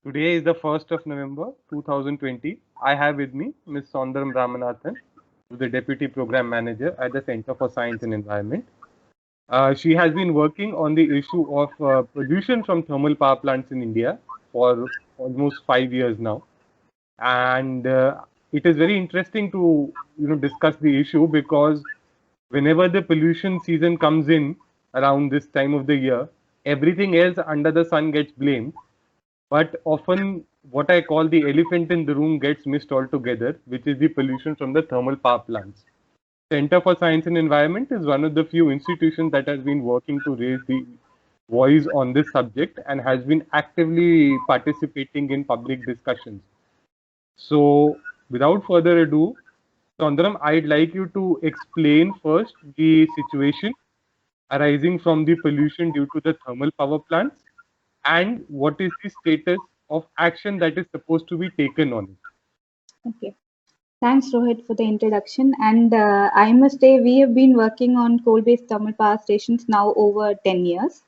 Today is the 1st of November 2020. I have with me Ms. Sondaram Ramanathan, who is the Deputy Program Manager at the Center for Science and Environment. She has been working on the issue of pollution from thermal power plants in India for almost 5 years now. And it is very interesting to discuss the issue because whenever the pollution season comes in around this time of the year, everything else under the sun gets blamed, but often what I call the elephant in the room gets missed altogether, which is the pollution from the thermal power plants. Center for Science and Environment is one of the few institutions that has been working to raise the voice on this subject and has been actively participating in public discussions. So without further ado, Sondaram, I'd like you to explain first the situation arising from the pollution due to the thermal power plants and what is the status of action that is supposed to be taken on it. Okay. Thanks, Rohit, for the introduction. And I must say, we have been working on coal-based thermal power stations now over 10 years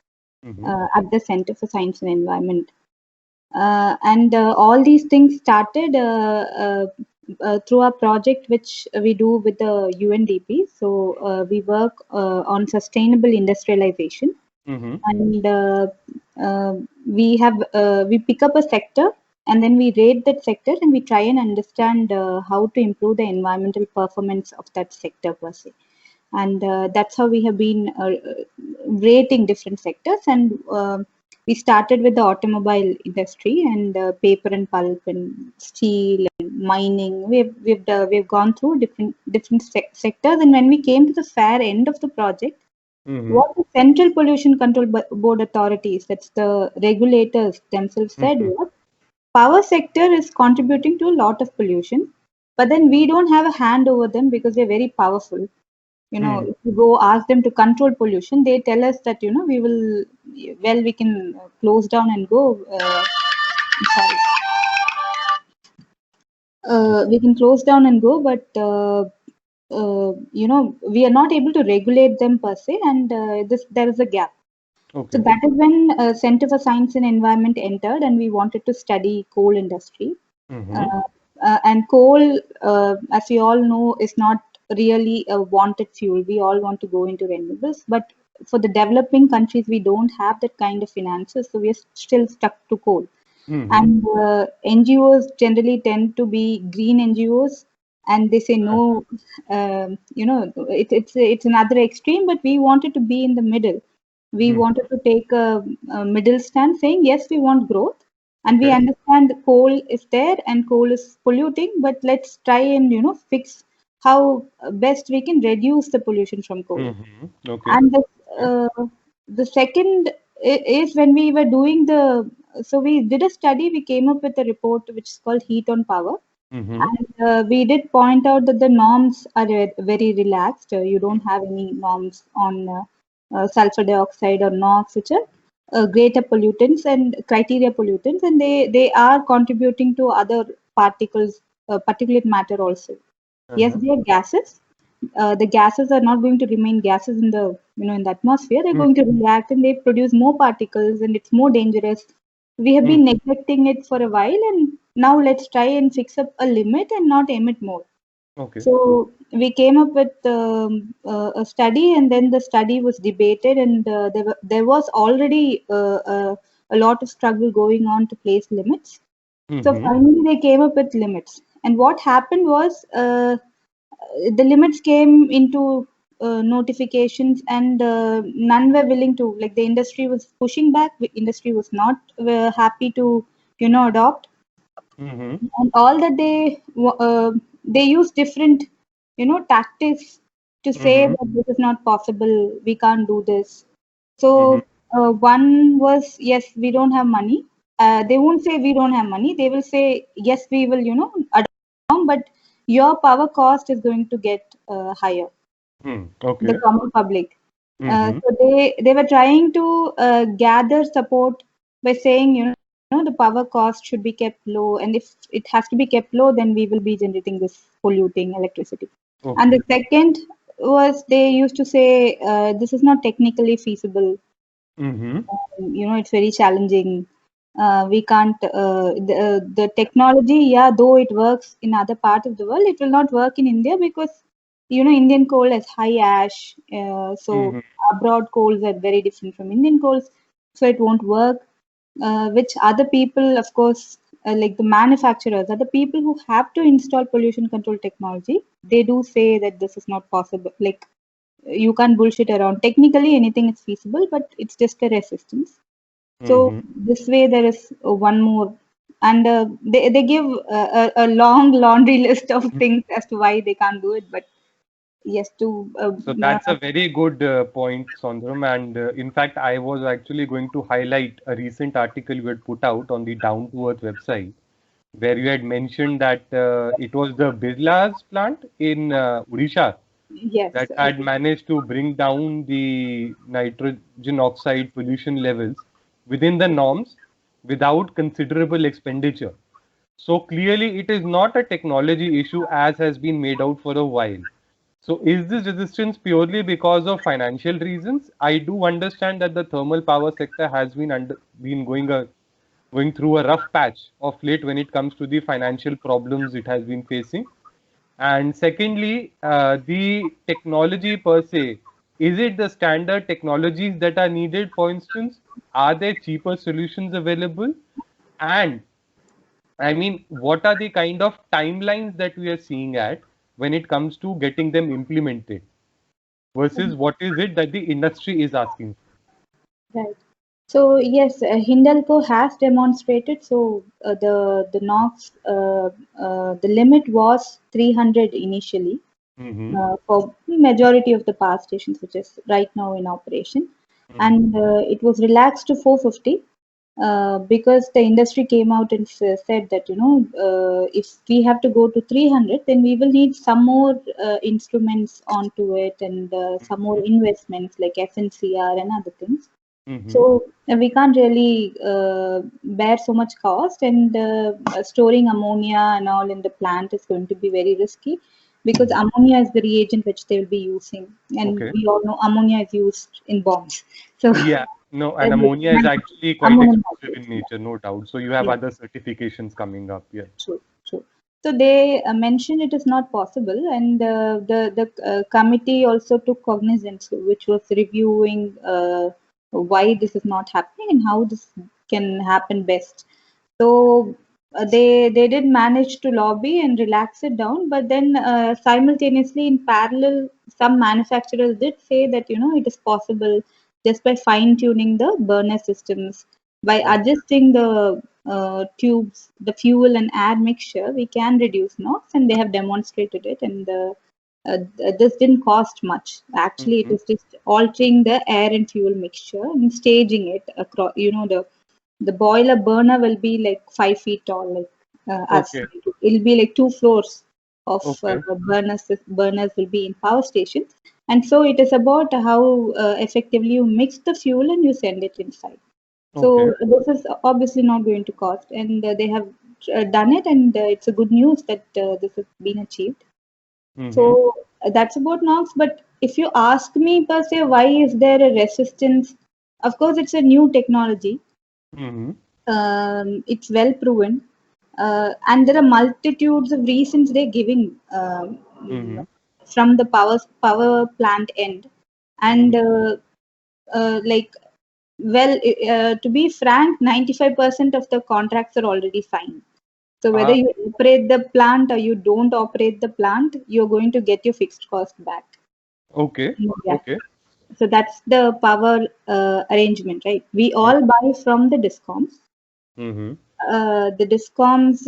at the Center for Science and Environment. And all these things started through a project which we do with the UNDP. So we work on sustainable industrialization. And we pick up a sector and then we rate that sector and we try and understand how to improve the environmental performance of that sector per se. And that's how we have been rating different sectors. And we started with the automobile industry and paper and pulp and steel and mining. We've gone through different sectors. And when we came to the fair end of the project, what the Central Pollution Control Board authorities, that's the regulators themselves, said was, power sector is contributing to a lot of pollution, but then we don't have a hand over them because they're very powerful. If you go ask them to control pollution, they tell us that, we can close down and go. We can close down and go, but we are not able to regulate them per se, and there is a gap. Okay. So that is when Center for Science and Environment entered, and we wanted to study coal industry. And coal, as we all know, is not really a wanted fuel. We all want to go into renewables, but for the developing countries, we don't have that kind of finances, so we are still stuck to coal. And NGOs generally tend to be green NGOs, and they say no. It's another extreme, but we wanted to be in the middle. We wanted to take a middle stand, saying yes, we want growth, and we understand the coal is there and coal is polluting, but let's try and fix how best we can reduce the pollution from coal. And the second is when we were doing so we did a study, we came up with a report which is called Heat on Power. And we did point out that the norms are very relaxed. You don't have any norms on sulfur dioxide or NOx, which are greater pollutants and criteria pollutants, and they are contributing to other particles, particulate matter also. Yes, they are gases. The gases are not going to remain gases in the in the atmosphere. They're going to react and they produce more particles, and it's more dangerous. We have been neglecting it for a while, and now let's try and fix up a limit and not emit more. Okay. So we came up with a study, and then the study was debated, and there was already a lot of struggle going on to place limits. So finally they came up with limits. And what happened was the limits came into notifications, and none were willing to, like, the industry was pushing back. The industry was not happy to adopt. And all that they use different tactics to say that this is not possible, we can't do this. So one was, yes, we don't have money. They won't say we don't have money, they will say yes, we will adopt, but your power cost is going to get higher. The common public. So they were trying to gather support by saying the power cost should be kept low, and if it has to be kept low, then we will be generating this polluting electricity. And the second was, they used to say this is not technically feasible. It's very challenging. We can't the technology, yeah, though it works in other parts of the world, it will not work in India because Indian coal has high ash, so Mhm. abroad coals are very different from Indian coals, so it won't work. Which other people, of course, like the manufacturers, are the people who have to install pollution control technology. They do say that this is not possible. Like, you can't bullshit around. Technically, anything is feasible, but it's just a resistance. So Mhm. this way there is one more, and they give a long laundry list of things as to why they can't do it. But yes, to So that's a very good point, Sondram. And in fact, I was actually going to highlight a recent article you had put out on the Down to Earth website, where you had mentioned that it was the Birla's plant in Odisha yes, that had managed to bring down the nitrogen oxide pollution levels within the norms without considerable expenditure. So clearly, it is not a technology issue as has been made out for a while. So is this resistance purely because of financial reasons? I do understand that the thermal power sector has been going through a rough patch of late when it comes to the financial problems it has been facing. And secondly, the technology per se, is it the standard technologies that are needed? For instance, are there cheaper solutions available? And I mean, what are the kind of timelines that we are seeing at when it comes to getting them implemented versus what is it that the industry is asking? right. So yes, Hindalco has demonstrated. So the NOx, the limit was 300 initially Mm-hmm. for majority of the power stations, which is right now in operation, Mm-hmm. and it was relaxed to 450 because the industry came out and said that if we have to go to 300, then we will need some more instruments onto it, and some more investments like FNCR and other things. Mm-hmm. So we can't really bear so much cost, and storing ammonia and all in the plant is going to be very risky because Mm-hmm. ammonia is the reagent which they will be using, and Okay. we all know ammonia is used in bombs. So Yeah. No, and like ammonia is actually quite ammonium explosive nitrate, in yeah, nature, no doubt. So you have yeah, other certifications coming up. Yeah. true, true. So they mentioned it is not possible, and the committee also took cognizance, which was reviewing why this is not happening and how this can happen best. So they did manage to lobby and relax it down, but then simultaneously in parallel, some manufacturers did say that it is possible just by fine tuning the burner systems, by Okay. adjusting the tubes, the fuel and air mixture, we can reduce NOx, and they have demonstrated it. And this didn't cost much. Actually, it Mm-hmm. is just altering the air and fuel mixture and staging it across. The boiler burner will be like 5 feet tall, like us. Okay. It'll be like 2 floors of Okay. burners. Burners will be in power stations, and so it is about how effectively you mix the fuel and you send it inside. Okay. So this is obviously not going to cost, and they have done it, and it's a good news that this has been achieved. Mm-hmm. So that's about NOx. But if you ask me per se, why is there a resistance? Of course, it's a new technology. Mm-hmm. It's well proven, and there are multitudes of reasons they're giving Mm-hmm. from the power plant end, Mm-hmm. and like, well, to be frank, 95% of the contracts are already signed. So whether Ah, you operate the plant or you don't operate the plant, you're going to get your fixed cost back. okay. Yeah. Okay. So that's the power arrangement, right? We all buy from the discoms. Mm-hmm. The discoms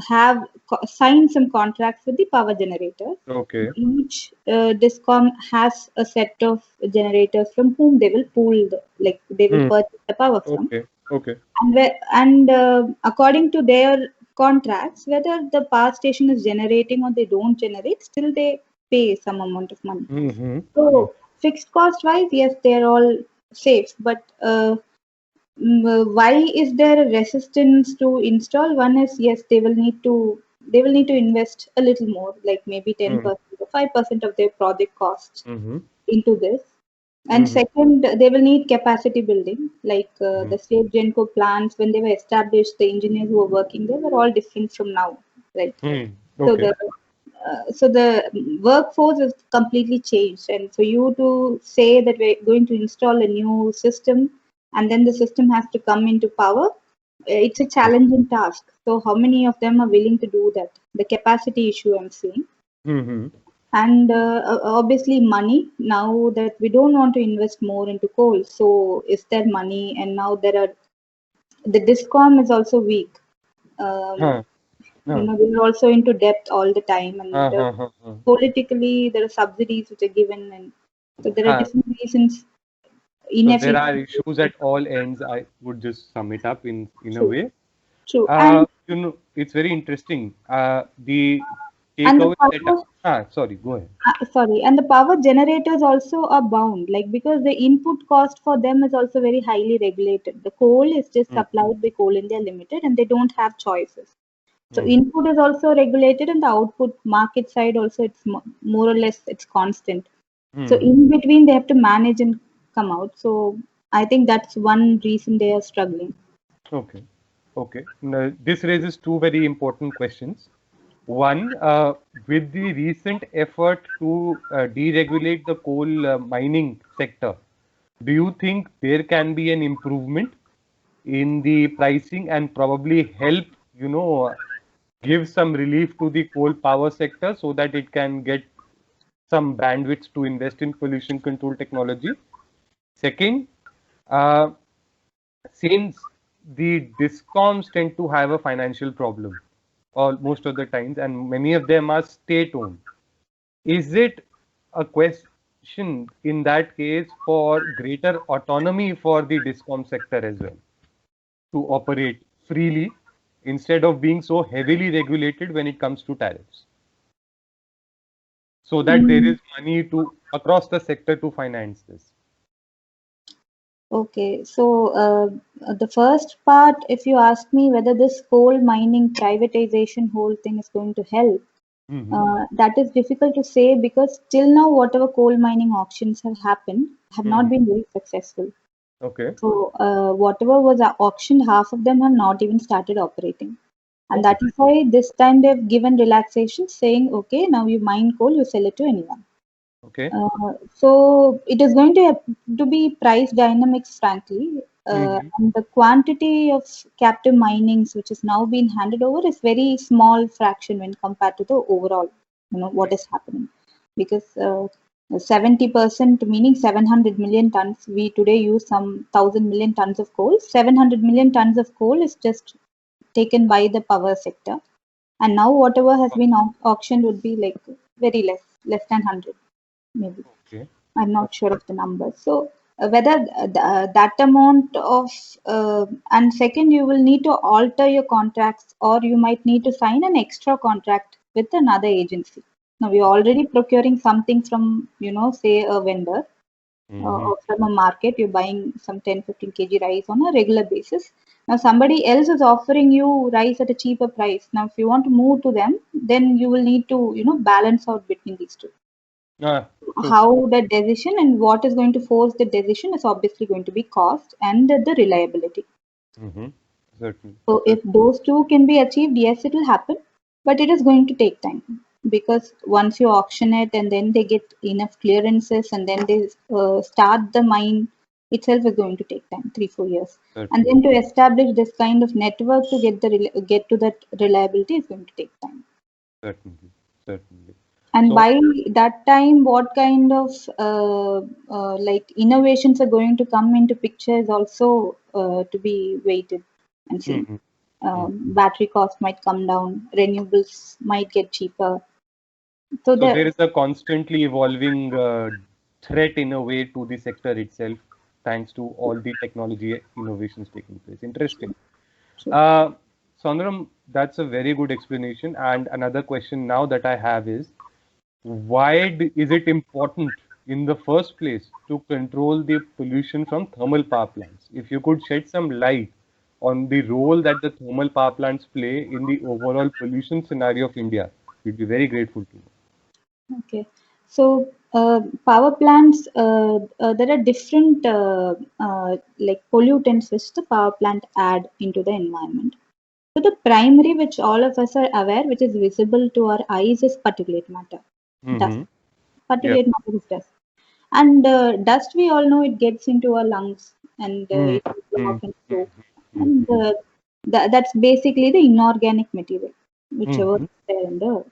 have signed some contracts with the power generators. Okay. Each discom has a set of generators from whom they will like they will Mm. purchase the power from. Okay. Okay. And according to their contracts, whether the power station is generating or they don't generate, still they pay some amount of money. Mm-hmm. So fixed cost wise, yes, they're all safe, but why is there a resistance to install? One is, yes, they will need to invest a little more, like maybe Mm-hmm. 10% or 5% of their project costs Mm-hmm. into this. And Mhm. second, they will need capacity building. Like Mhm. the state Genco plants, when they were established, the engineers who were working there were all different from now, right? So Okay. the workforce is completely changed, and for you to say that we're going to install a new system, and then the system has to come into power, it's a challenging task. So how many of them are willing to do that? The capacity issue I'm seeing, Mm-hmm. and obviously money. Now that we don't want to invest more into coal, so is there money? And now the discom is also weak. Um, Huh. Huh. we're also into debt all the time, and Huh. Huh. Huh. politically there are subsidies which are given, and so there are Huh. different reasons. So there are Inefficient. issues at all ends. I would just sum it up in a True, way. true, and It's very interesting. The and the takeaway that power. sorry, go ahead. Sorry, and the power generators also are bound, like because the input cost for them is also very highly regulated. The coal is just Mm, supplied by Coal India Limited, and they don't have choices. So mm, input is also regulated, and the output market side also it's more or less it's constant. So mm. in between they have to manage and come out. So I think that's one reason they are struggling. Okay, okay. Now, this raises two very important questions. One, with the recent effort to deregulate the coal mining sector, do you think there can be an improvement in the pricing and probably help, give some relief to the coal power sector so that it can get some bandwidth to invest in pollution control technology? Second, uh, since the discoms tend to have a financial problem all most of the times, and many of them are state owned, is it a question in that case for greater autonomy for the discom sector as well to operate freely instead of being so heavily regulated when it comes to tariffs, so that there Mm, is money to across the sector to finance this? okay, so the first part, if you ask me whether this coal mining privatization whole thing is going to help, Mm-hmm. that is difficult to say because till now, whatever coal mining auctions have happened have not Mm-hmm. been very successful. Okay. So, whatever was auctioned, half of them have not even started operating. And Okay. that is why this time they've given relaxation, saying, okay, now you mine coal, you sell it to anyone. Okay. So it is going to be price dynamics, frankly, Mm-hmm. and the quantity of captive minings which is now being handed over is very small fraction when compared to the overall, what is happening, because 70%, meaning 700 million tons, we today use some 1,000 million tons of coal. 700 million tons of coal is just taken by the power sector, and now whatever has been auctioned would be like very less than 100 maybe. Okay. I'm not sure of the number. So whether that amount of and second, you will need to alter your contracts, or you might need to sign an extra contract with another agency. Now you're already procuring something from, say a vendor, Mm-hmm. or from a market. You're buying some 10-15 kg rice on a regular basis. Now somebody else is offering you rice at a cheaper price. Now if you want to move to them, then you will need to, balance out between these two. True. How the decision and what is going to force the decision is obviously going to be cost and the reliability. Mm-hmm. Certainly. So if those two can be achieved, yes, it will happen, but it is going to take time, because once you auction it and then they get enough clearances and then they start the mine itself is going to take time, 3-4 years, and Certainly. then to establish this kind of network to get to that reliability is going to take time. Certainly. Certainly. And So. by that time, what kind of like innovations are going to come into picture is also to be waited and seen. Mm-hmm. Battery cost might come down, renewables might get cheaper. So So there the is a constantly evolving threat in a way to the sector itself, thanks to all the technology innovations taking place. Interesting. Uh, Sondram, that's a very good explanation. And another question now that I have is, why is it important in the first place to control the pollution from thermal power plants? If you could shed some light on the role that the thermal power plants play in the overall pollution scenario of India, we'd be very grateful to. Okay. So power plants, there are different like pollutants which the power plant add into the environment. So the primary, which all of us are aware, which is visible to our eyes, is particulate matter. Dust. Mm-hmm. Yeah. Particulate matter is dust. And dust, we all know, it gets into our lungs and it will block and flow. And that's basically the inorganic material, whichever is there in the.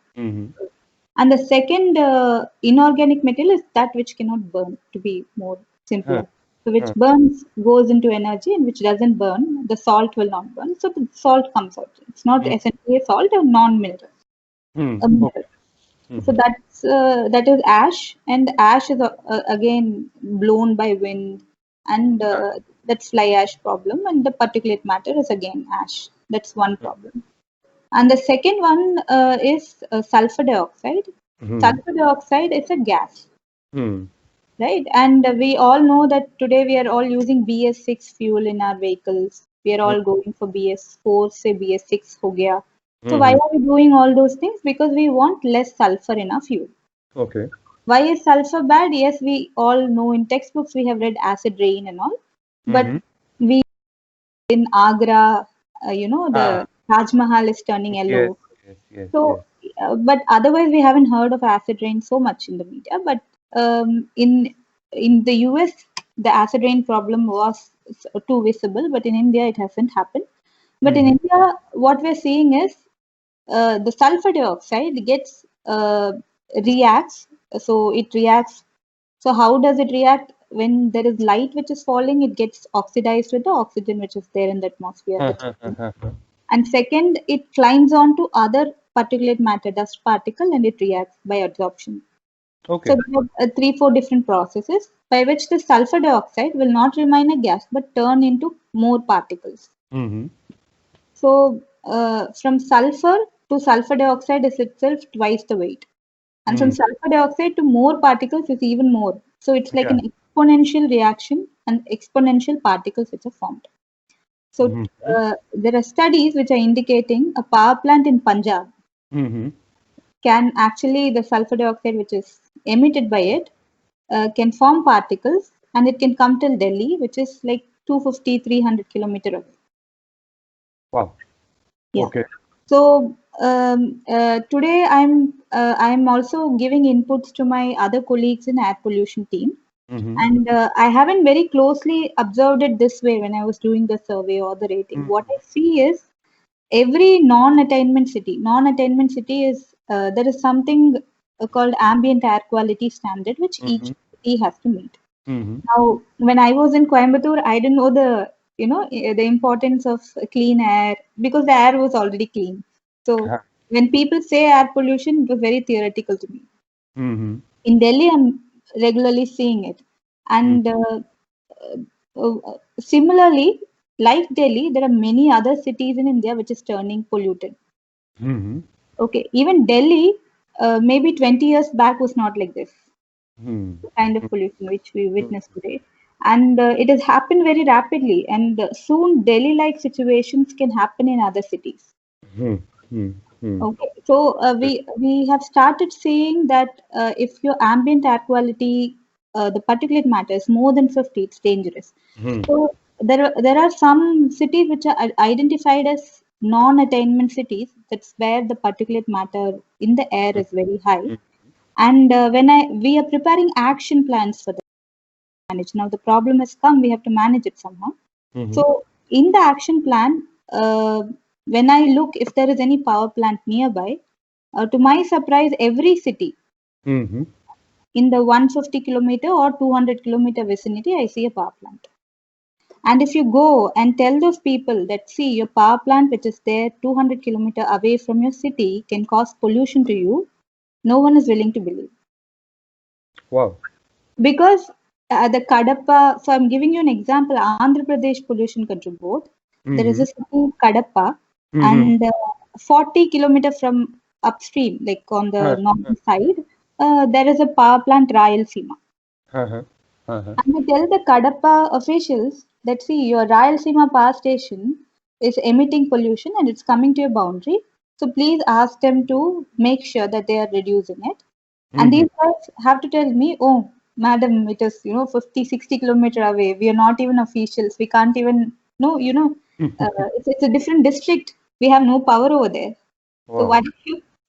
And the second inorganic material is that which cannot burn, to be more simpler. So which burns goes into energy, and which doesn't burn, the salt will not burn. So the salt comes out. It's not essentially a salt, a non-mineral. A mineral. So that is ash, and ash is again blown by wind, and that's fly ash problem. And the particulate matter is again ash. That's one problem. And the second one is sulfur dioxide. Sulfur dioxide is a gas, right? And we all know that today we are all using BS6 fuel in our vehicles. We are all going for BS4, say BS6 ho gaya. So why are we doing all those things? Because we want less sulfur in our fuel. Okay. Why is sulfur bad? Yes, we all know in textbooks we have read acid rain and all, but we in Agra, the Taj Mahal is turning yellow. Yes. So, but otherwise we haven't heard of acid rain so much in the media. But in the US, the acid rain problem was too visible, but in India it hasn't happened. But in India, what we're seeing is the sulfur dioxide gets reacts. So it reacts. So how does it react? When there is light which is falling, it gets oxidized with the oxygen which is there in the atmosphere. And second, it climbs on to other particulate matter, dust particle, and it reacts by absorption. Okay. So there are 3-4 different processes by which the sulfur dioxide will not remain a gas but turn into more particles. So from sulfur to sulfur dioxide is itself twice the weight. And from sulfur dioxide to more particles is even more. So it's like an exponential reaction and exponential particles which are formed. So there are studies which are indicating a power plant in Punjab can actually, the sulfur dioxide which is emitted by it can form particles, and it can come till Delhi, which is like 250-300 kilometers away. Wow. Yeah. Okay. So today I'm also giving inputs to my other colleagues in air pollution team. And I haven't very closely observed it this way when I was doing the survey or the rating. What I see is every non-attainment city is there is something called ambient air quality standard which each city has to meet. Now, when I was in Coimbatore, I didn't know the importance of clean air because the air was already clean. So when people say air pollution, it was very theoretical to me. In Delhi, I'm regularly seeing it. And similarly, like Delhi, there are many other cities in India which is turning polluted. Okay, even Delhi, maybe 20 years back was not like this. The kind of pollution which we witness today. And it has happened very rapidly. And soon Delhi-like situations can happen in other cities. Okay, so we have started seeing that if your ambient air quality, the particulate matter is more than 50, it's dangerous. So there are some cities which are identified as non-attainment cities. That's where the particulate matter in the air is very high. And we are preparing action plans for that. Manage. Now the problem has come, we have to manage it somehow. So in the action plan, when I look if there is any power plant nearby, to my surprise, every city in the 150 kilometer or 200 kilometer vicinity, I see a power plant. And if you go and tell those people that, see, your power plant which is there 200 kilometer away from your city can cause pollution to you, no one is willing to believe. Wow. Because the Kadapa, so I'm giving you an example, Andhra Pradesh Pollution Control Board, there is a city Kadapa, and 40 kilometers from upstream, like on the northern side, there is a power plant Rayalaseema. And I tell the Kadapa officials that, see, your Rayalaseema power station is emitting pollution and it's coming to your boundary. So please ask them to make sure that they are reducing it. And these guys have to tell me, oh, madam, it is, 50, 60 kilometer away. We are not even officials. We can't even, no, it's a different district. We have no power over there. So Wow. why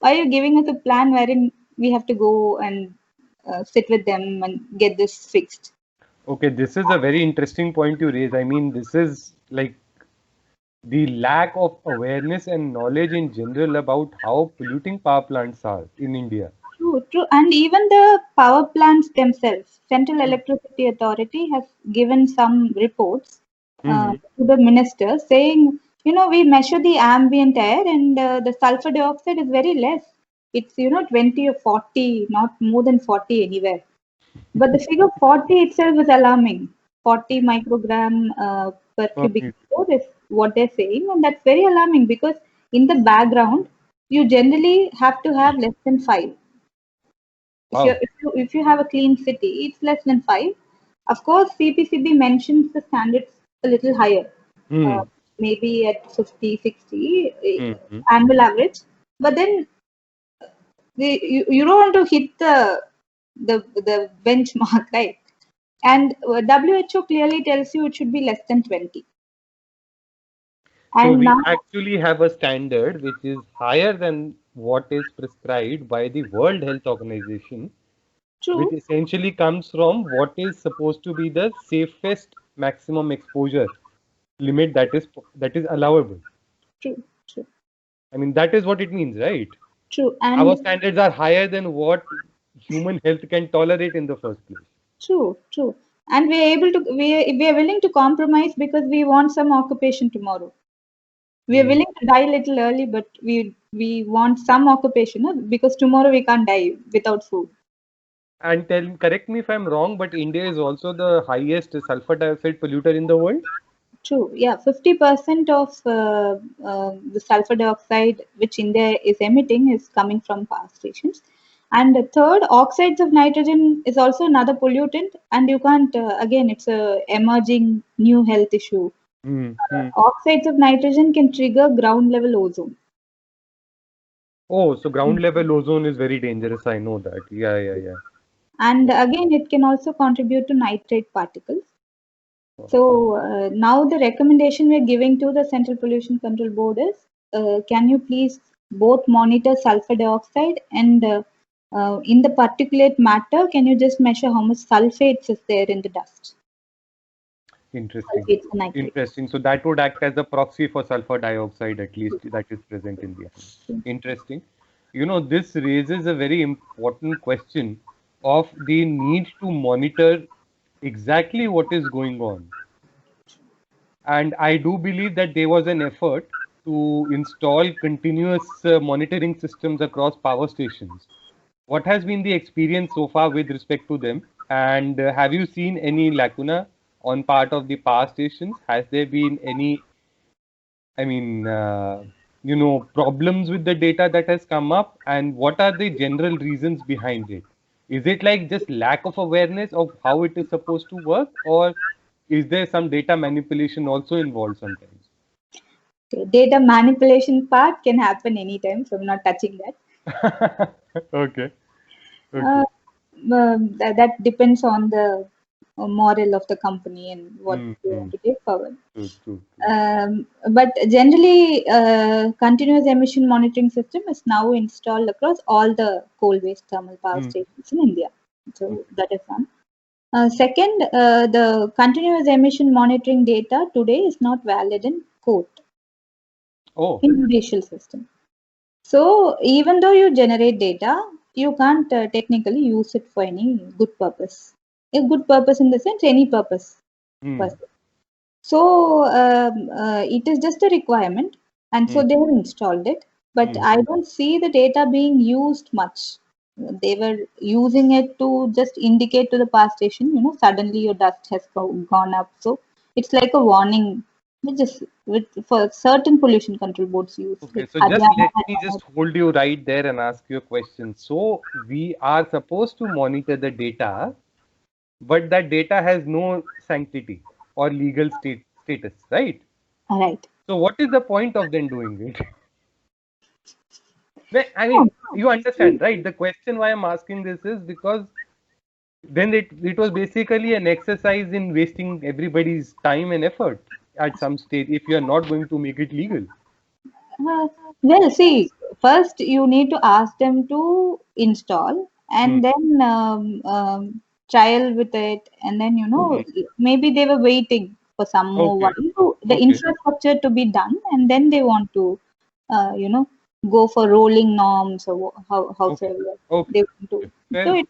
are you giving us a plan wherein we have to go and sit with them and get this fixed? Okay, this is a very interesting point you raise. I mean, this is like the lack of awareness and knowledge in general about how polluting power plants are in India. True, true. And even the power plants themselves, Central Electricity Authority has given some reports Mm-hmm. to the minister saying, we measure the ambient air and the sulfur dioxide is very less. It's, 20 or 40, not more than 40 anywhere. But the figure 40 itself is alarming. 40 microgram per cubic foot is what they're saying. And that's very alarming because in the background, you generally have to have less than 5. If you Wow. if you have a clean city, it's less than 5. Of course, CPCB mentions the standards a little higher, uh, Hmm. maybe at 50, 60 Mm-hmm. annual average. But then you don't want to hit the benchmark, right? And WHO clearly tells you it should be less than 20. So And we now, actually have a standard which is higher than what is prescribed by the World Health Organization, which true, essentially comes from what is supposed to be the safest maximum exposure limit that is allowable. true, true, I mean, that is what it means, right? true, Our and standards are higher than what human health can tolerate in the first place. true, true. And we are willing to compromise because we want some occupation tomorrow. We are Hmm. willing to die a little early, but we want some occupation, no? Because tomorrow we can't die without food. And correct me if I'm wrong, but India is also the highest sulfur dioxide polluter in the world. True. Yeah, 50% of the sulfur dioxide which India is emitting is coming from power stations. And the third, oxides of nitrogen is also another pollutant, and you can't. Again, it's a emerging new health issue. Hmm. Oxides of nitrogen can trigger ground level ozone. Oh, so ground level ozone is very dangerous. I know that. Yeah. And again, it can also contribute to nitrate particles. So now the recommendation we're giving to the Central Pollution Control Board is, can you please both monitor sulfur dioxide and in the particulate matter, can you just measure how much sulfates is there in the dust? Interesting. Sulfates and nitrates. Interesting. So that would act as a proxy for sulfur dioxide, at least that is present in the air. Interesting. This raises a very important question of the need to monitor exactly what is going on. And I do believe that there was an effort to install continuous monitoring systems across power stations. What has been the experience so far with respect to them? And have you seen any lacuna on part of the power stations? Has there been any, I mean, problems with the data that has come up? And what are the general reasons behind it? Is it like just lack of awareness of how it is supposed to work, or is there some data manipulation also involved sometimes? Okay. Data manipulation part can happen anytime, so I'm not touching that. Okay. Uh, Okay. that depends on the moral of the company and what they Mm-hmm. want to take forward. True. But generally, continuous emission monitoring system is now installed across all the coal-based thermal power Mm. stations in India. So Okay. that is one. Second, the continuous emission monitoring data today is not valid in court, Oh. in judicial system. So even though you generate data, you can't technically use it for any good purpose. A good purpose in the sense any purpose. Per Mm. se. So it is just a requirement, and so Mm. they have installed it. But Mm. I don't see the data being used much. They were using it to just indicate to the power station, suddenly your dust has gone up. So it's like a warning, which for certain pollution control boards use, Okay, like so just Haryana let has me one just hold you right there and ask you a question. So we are supposed to monitor the data, but that data has no sanctity or legal status, right? right. So what is the point of then doing it? I mean, you understand, right? The question why I'm asking this is because then it was basically an exercise in wasting everybody's time and effort at some stage if you are not going to make it legal. Well, see, first you need to ask them to install Hmm. and then trial with it, and then maybe they were waiting for some more Okay. while the Okay. infrastructure to be done, and then they want to, uh, you know, go for rolling norms or Okay. howsoever Okay. they want to. Okay. Fair So enough.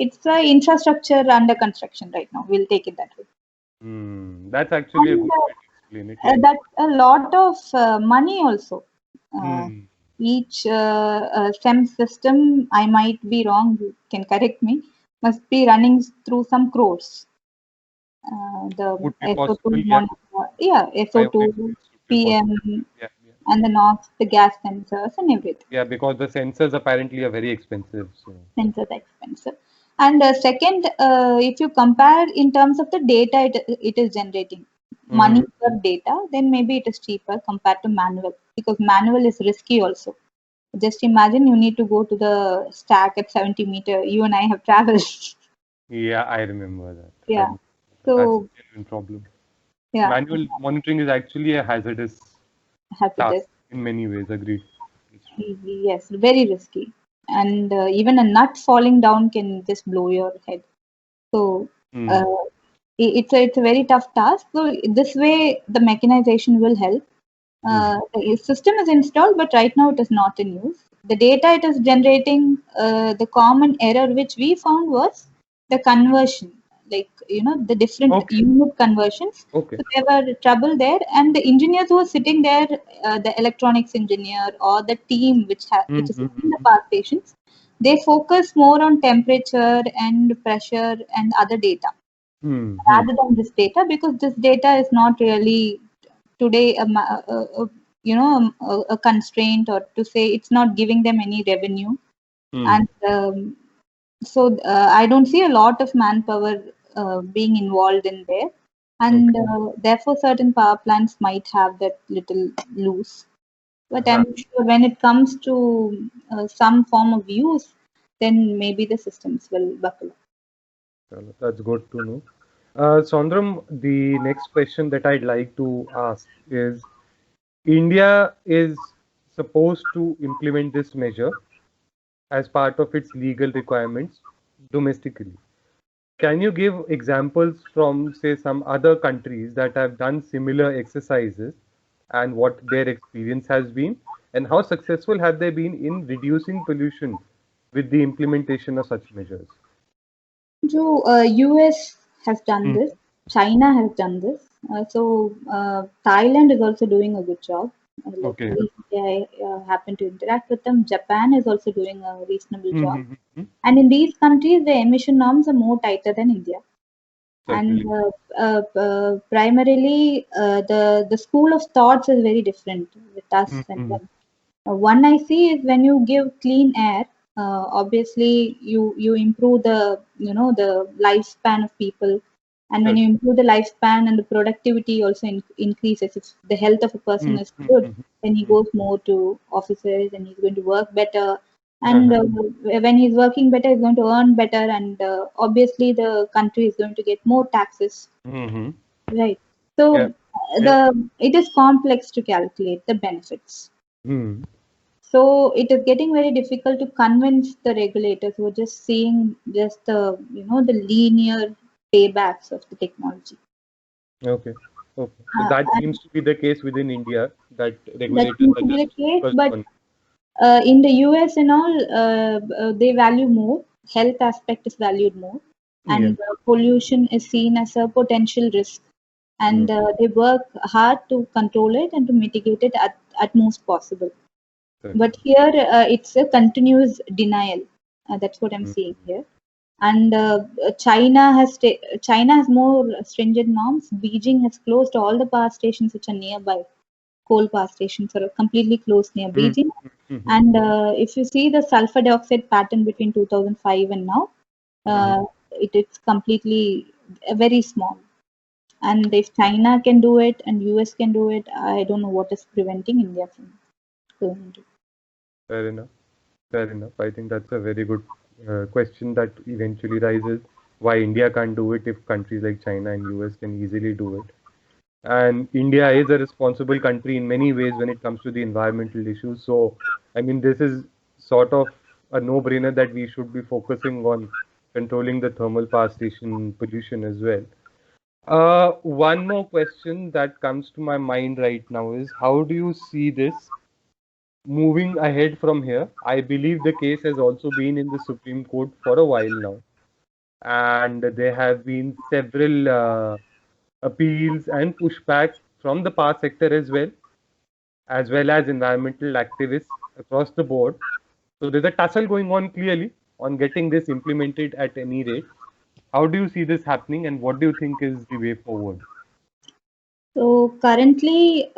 it's a infrastructure under construction right now. We'll take it that way. That's actually a And good way to explain it. Yeah. that's a lot of money also. Uh, Hmm. each SEM system, I might be wrong, you can correct me, must be running through some crores. The Would be SO2 possible. Yeah. monitor, yeah, I would SO2, expect should be possible. PM, Yeah. Yeah. and the NOx, the gas sensors, and everything. Yeah. Because the sensors apparently are very expensive. So. Sensors are expensive. And second, if you compare in terms of the data it is generating, money Hmm. per data, then maybe it is cheaper compared to manual, because manual is risky also. Just imagine you need to go to the stack at 70 meter. You and I have traveled. Yeah, I remember that. Yeah. That's a So genuine problem. yeah, Manual monitoring is actually a hazardous task hazardous. in many ways. Agreed. It's true. Yes, very risky. And even a nut falling down can just blow your head. So Hmm. uh, it's a very tough task. So this way, the mechanization will help. Hmm. The system is installed, but right now it is not in use. The data it is generating, the common error which we found was the conversion, like the different Okay. unit conversions. Okay. So there were trouble there, and the engineers who were sitting there, the electronics engineer or the team which is in the Mm-hmm. power stations, they focus more on temperature and pressure and other data Hmm. rather than this data, because this data is not really today a constraint, or to say it's not giving them any revenue. Hmm. And so I don't see a lot of manpower being involved in there, and Okay. therefore certain power plants might have that little loose. But Uh-huh. I'm sure when it comes to some form of use, then maybe the systems will buckle up. Well, that's good to know. Sondram, the next question that I'd like to ask is India is supposed to implement this measure as part of its legal requirements domestically. Can you give examples from, say, some other countries that have done similar exercises and what their experience has been, and how successful have they been in reducing pollution with the implementation of such measures? So, US has done Mm. this, China has done this. Thailand is also doing a good job. Like Okay. recently, I happened to interact with them. Japan is also doing a reasonable job. Mm-hmm. And in these countries, the emission norms are more tighter than India. And Certainly. primarily, the school of thoughts is very different with us and Mm-hmm. them. One I see is when you give clean air, obviously you improve the lifespan of people, and when you Certainly. improve the lifespan and the productivity also increases. If the health of a person is good, Mm-hmm. then he goes more to offices and he's going to work better. And Uh-huh. when he's working better, he's going to earn better, and obviously the country is going to get more taxes, Mm-hmm. right? Yeah. So And it is complex to calculate the benefits. hmm. So it is getting very difficult to convince the regulators who are just seeing just the linear paybacks of the technology. Okay. Okay. So Uh, that and seems to be the case within India, that that regulators seems are to be just the case, focused but on. in the US and all, they value more. Health aspect is valued more, Yeah. and pollution is seen as a potential risk. Mm. And they work hard to control it and to mitigate it at most possible. But Certainly. here it's a continuous denial. That's what I'm Mm. seeing here. And China has more stringent norms. Beijing has closed all the power stations which are nearby. Coal power stations are completely closed near Mm. Beijing. Mm-hmm. And if you see the sulfur dioxide pattern between 2005 and now, Mm-hmm. it's completely very small. And if China can do it and US can do it, I don't know what is preventing India from doing it. Fair enough. Fair enough. I think that's a very good question that eventually rises why India can't do it if countries like China and US can easily do it. And India is a responsible country in many ways when it comes to the environmental issues. So, I mean, this is sort of a no-brainer that we should be focusing on controlling the thermal power station pollution as well. One more question that comes to my mind right now is how do you see this moving ahead from here? I believe the case has also been in the Supreme Court for a while now, and there have been several appeals and pushback from the power sector as well as environmental activists across the board. So there's a tussle going on clearly on getting this implemented at any rate. How do you see this happening, and what do you think is the way forward? So currently,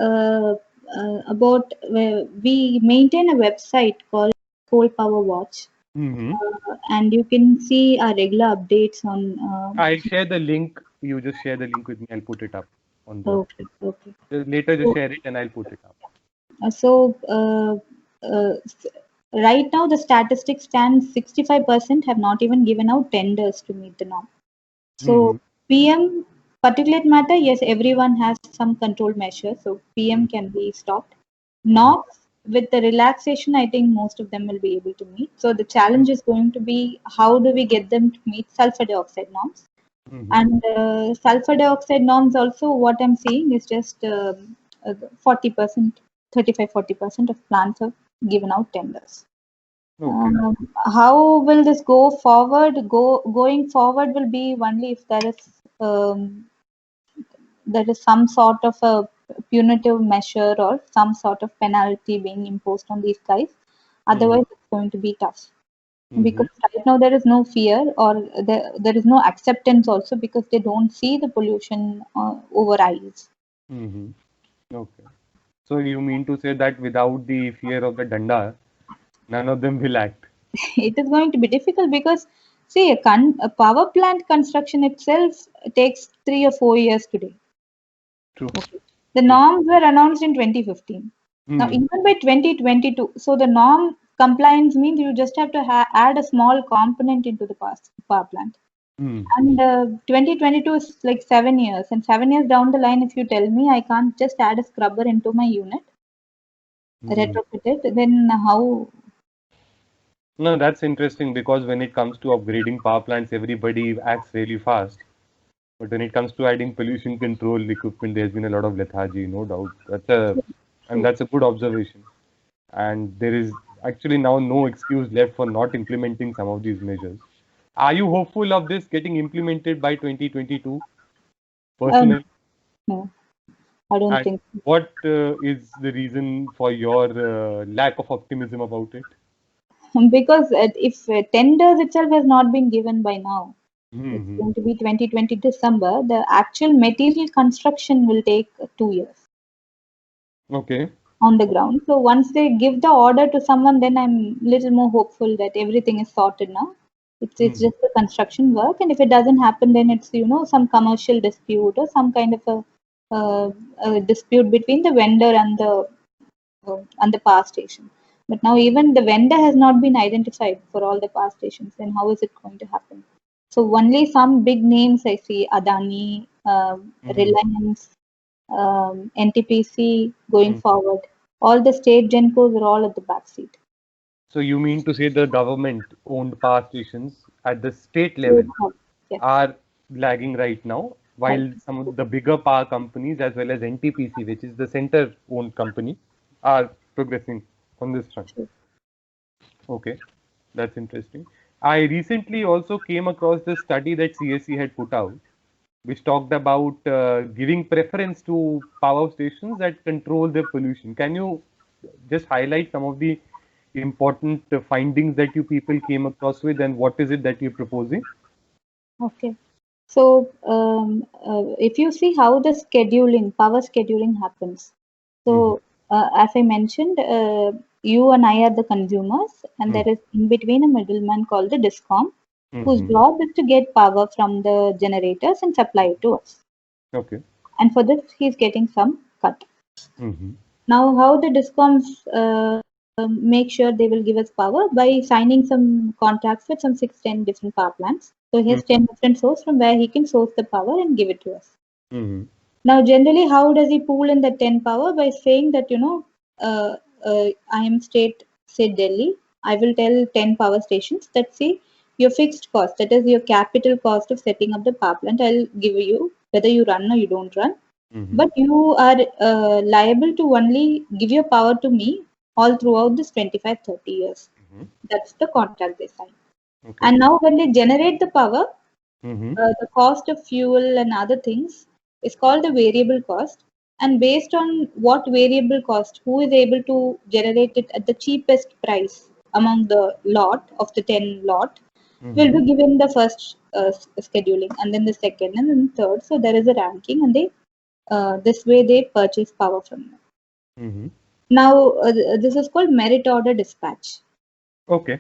we maintain a website called Coal Power Watch, and you can see our regular updates on. I'll share the link. You just share the link with me. I'll put it up on the. Okay. Later, just share it and I'll put it up. Right now, the statistics stands 65% have not even given out tenders to meet the norm. So PM particulate matter, yes, everyone has some control measures, so PM can be stopped. NOx, with the relaxation, I think most of them will be able to meet. So the challenge is going to be how do we get them to meet sulfur dioxide norms? And sulfur dioxide norms also, what I'm seeing is just 40%, 35-40% of plants have given out tenders. Okay. How will this go forward? Going forward will be only if there is some sort of a punitive measure or some sort of penalty being imposed on these guys. Otherwise, it's going to be tough. Because right now there is no fear or there is no acceptance also because they don't see the pollution over eyes. Okay. So you mean to say that without the fear of the danda, none of them will act? It is going to be difficult because, see, a power plant construction itself takes 3 or 4 years today. True. Okay. The norms were announced in 2015. Now, even by 2022, so the norm compliance means you just have to add a small component into the power plant. And 2022 is like 7 years. And 7 years down the line, if you tell me I can't just add a scrubber into my unit, retrofit it, then how? No, that's interesting because when it comes to upgrading power plants, everybody acts really fast. But when it comes to adding pollution control equipment, there's been a lot of lethargy, no doubt. That's a good observation. And there is actually now no excuse left for not implementing some of these measures. Are you hopeful of this getting implemented by 2022? Personally? No, I don't think. What is the reason for your lack of optimism about it? Because if tenders itself has not been given by now, it's going to be 2020 December, the actual material construction will take 2 years. Okay. On the ground. So once they give the order to someone, then I'm little more hopeful that everything is sorted now. It's just the construction work, and if it doesn't happen, then it's some commercial dispute or some kind of a dispute between the vendor and the power station. But now even the vendor has not been identified for all the power stations. Then how is it going to happen? So only some big names I see: Adani, Reliance, NTPC going forward. All the state gencos are all at the back seat. So you mean to say the government-owned power stations at the state level are lagging right now, while some of the bigger power companies as well as NTPC, which is the center-owned company, are progressing on this front. Okay, that's interesting. I recently also came across the study that CSE had put out, which talked about giving preference to power stations that control the pollution. Can you just highlight some of the important findings that you people came across with, and what is it that you're proposing? Okay. So if you see how the power scheduling happens. So as I mentioned, you and I are the consumers, and there is in between a middleman called the DISCOM, whose job is to get power from the generators and supply it to us. Okay. And for this, he's getting some cut. Now, how the DISCOMs make sure they will give us power by signing some contracts with some 6-10 different power plants. So he has 10 different sources from where he can source the power and give it to us. Now, generally, how does he pool in the 10 power? By saying that, I am state, say Delhi, I will tell 10 power stations that, see, your fixed cost, that is your capital cost of setting up the power plant, I'll give you, whether you run or you don't run. But you are liable to only give your power to me all throughout this 25-30 years. That's the contract they sign. Okay. And now when they generate the power, the cost of fuel and other things is called the variable cost. And based on what variable cost, who is able to generate it at the cheapest price among the lot of the 10 lot, will be given the first scheduling, and then the second, and then the third. So there is a ranking, and they this way they purchase power from them. Now this is called merit order dispatch. Okay.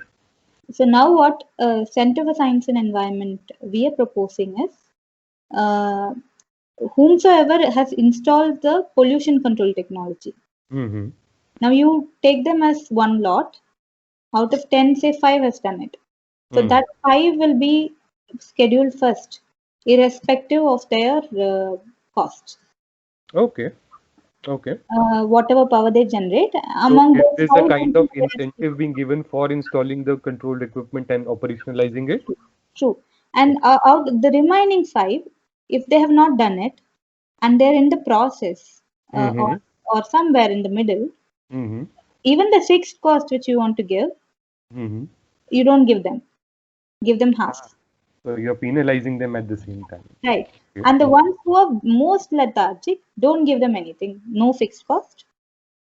So now what Center for Science and Environment we are proposing is, whomsoever has installed the pollution control technology. Now you take them as one lot. Out of 10, say 5 has done it. So that 5 will be scheduled first, irrespective of their cost. Okay. Okay. Whatever power they generate. So is this a kind of incentive being given for installing the controlled equipment and operationalizing it? True. And out the remaining 5, if they have not done it and they're in the process or somewhere in the middle, even the fixed cost which you want to give, you don't give them. Give them half. So you're penalizing them at the same time. Right. And the ones who are most lethargic, don't give them anything. No fixed cost.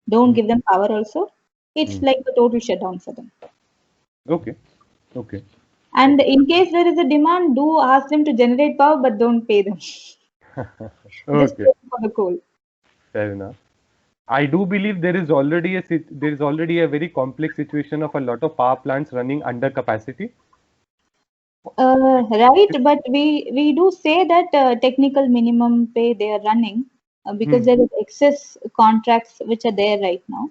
Don't give them power also. It's like a total shutdown for them. Okay. Okay. And in case there is a demand, do ask them to generate power, but don't pay them. Just Okay. pay for the coal. Fair enough. I do believe there is already a very complex situation of a lot of power plants running under capacity. Right, but we do say that technical minimum pay they are running because there is excess contracts which are there right now.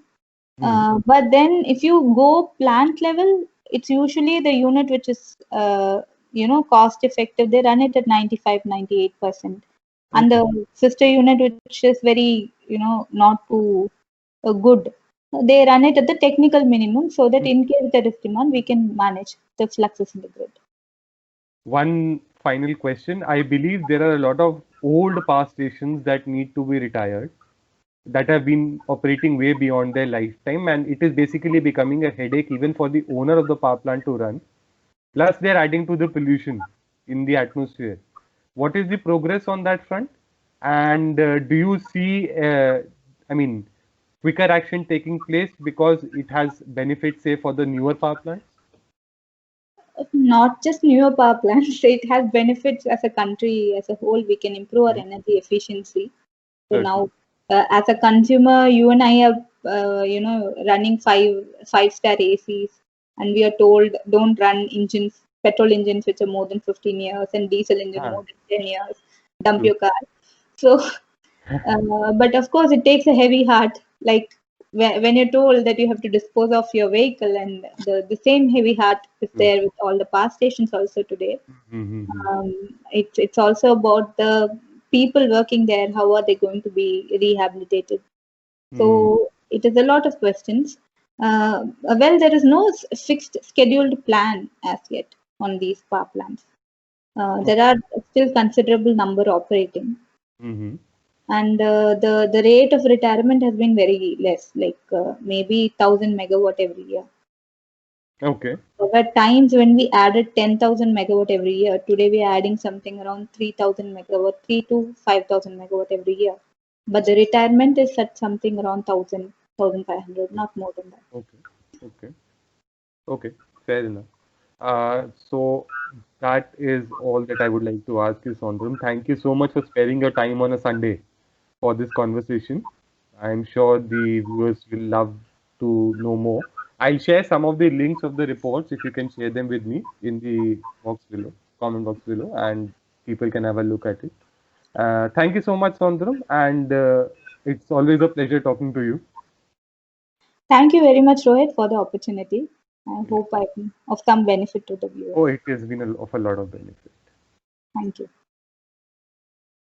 But then if you go plant level, it's usually the unit which is cost effective. They run it at 95-98%, and the sister unit which is very not too good, they run it at the technical minimum so that in case there is demand, we can manage the fluxes in the grid. One final question. I believe there are a lot of old power stations that need to be retired, that have been operating way beyond their lifetime, and it is basically becoming a headache even for the owner of the power plant to run. Plus, they're adding to the pollution in the atmosphere. What is the progress on that front? And do you see, quicker action taking place because it has benefits, say, for the newer power plants? Not just newer power plants, it has benefits as a country as a whole. We can improve our energy efficiency. So now, as a consumer, you and I are, running five-star ACs, and we are told don't run engines, petrol engines which are more than 15 years, and diesel engine more than 10 years. Dump your car. So, but of course, it takes a heavy heart. Like when you're told that you have to dispose of your vehicle, and the same heavy heart is there with all the power stations also today. It's also about the people working there. How are they going to be rehabilitated? So it is a lot of questions. Well, there is no fixed scheduled plan as yet on these power plants. There are still considerable number operating. And the rate of retirement has been very less, like maybe 1,000 megawatt every year. Okay. There were times when we added 10,000 megawatt every year. Today we are adding something around 3,000 megawatt, 3 to 5,000 megawatt every year. But the retirement is at something around 1,000, 1,500, not more than that. Okay. Fair enough. So that is all that I would like to ask you, Sondram. Thank you so much for sparing your time on a Sunday for this conversation. I'm sure the viewers will love to know more. I'll share some of the links of the reports if you can share them with me in the box below, comment box below, and people can have a look at it. Thank you so much, Sondram, and it's always a pleasure talking to you. Thank you very much, Rohit, for the opportunity. I hope I'm of some benefit to the viewers. Oh, it has been of a lot of benefit. Thank you.